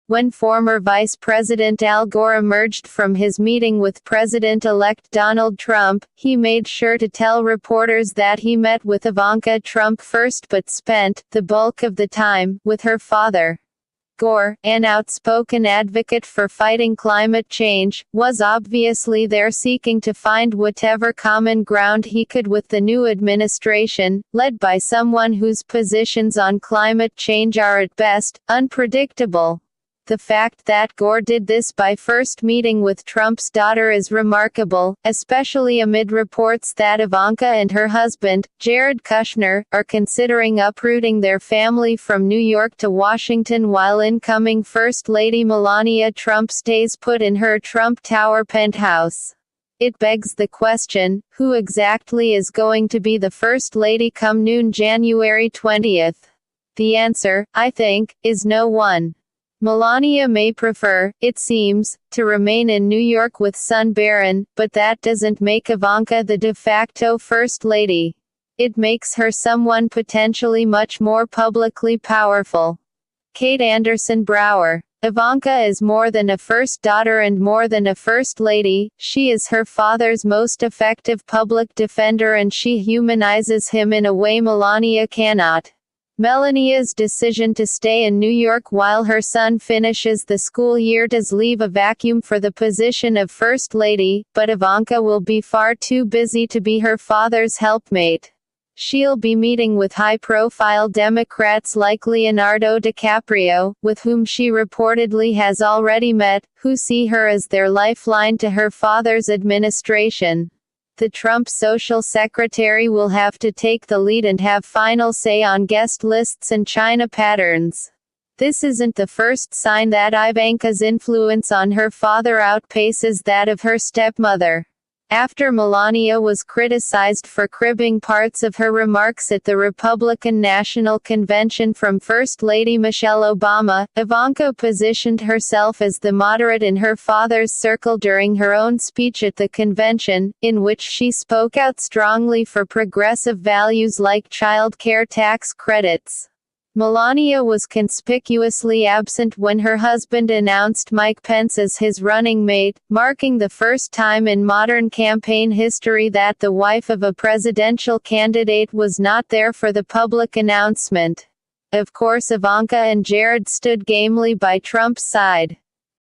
When former Vice President Al Gore emerged from his meeting with President-elect Donald Trump, he made sure to tell reporters that he met with Ivanka Trump first but spent the bulk of the time with her father. Gore, an outspoken advocate for fighting climate change, was obviously there seeking to find whatever common ground he could with the new administration, led by someone whose positions on climate change are at best unpredictable. The fact that Gore did this by first meeting with Trump's daughter is remarkable, especially amid reports that Ivanka and her husband, Jared Kushner, are considering uprooting their family from New York to Washington while incoming First Lady Melania Trump stays put in her Trump Tower penthouse. It begs the question, who exactly is going to be the First Lady come noon January 20th? The answer, I think, is no one. Melania may prefer, it seems, to remain in New York with son Barron, but that doesn't make Ivanka the de facto First Lady. It makes her someone potentially much more publicly powerful. Kate Anderson Brower. Ivanka is more than a first daughter and more than a first lady, she is her father's most effective public defender and she humanizes him in a way Melania cannot. Melania's decision to stay in New York while her son finishes the school year does leave a vacuum for the position of First Lady, but Ivanka will be far too busy to be her father's helpmate. She'll be meeting with high-profile Democrats like Leonardo DiCaprio, with whom she reportedly has already met, who see her as their lifeline to her father's administration. The Trump social secretary will have to take the lead and have final say on guest lists and China patterns. This isn't the first sign that Ivanka's influence on her father outpaces that of her stepmother. After Melania was criticized for cribbing parts of her remarks at the Republican National Convention from First Lady Michelle Obama, Ivanka positioned herself as the moderate in her father's circle during her own speech at the convention, in which she spoke out strongly for progressive values like child care tax credits. Melania was conspicuously absent when her husband announced Mike Pence as his running mate, marking the first time in modern campaign history that the wife of a presidential candidate was not there for the public announcement. Of course, Ivanka and Jared stood gamely by Trump's side.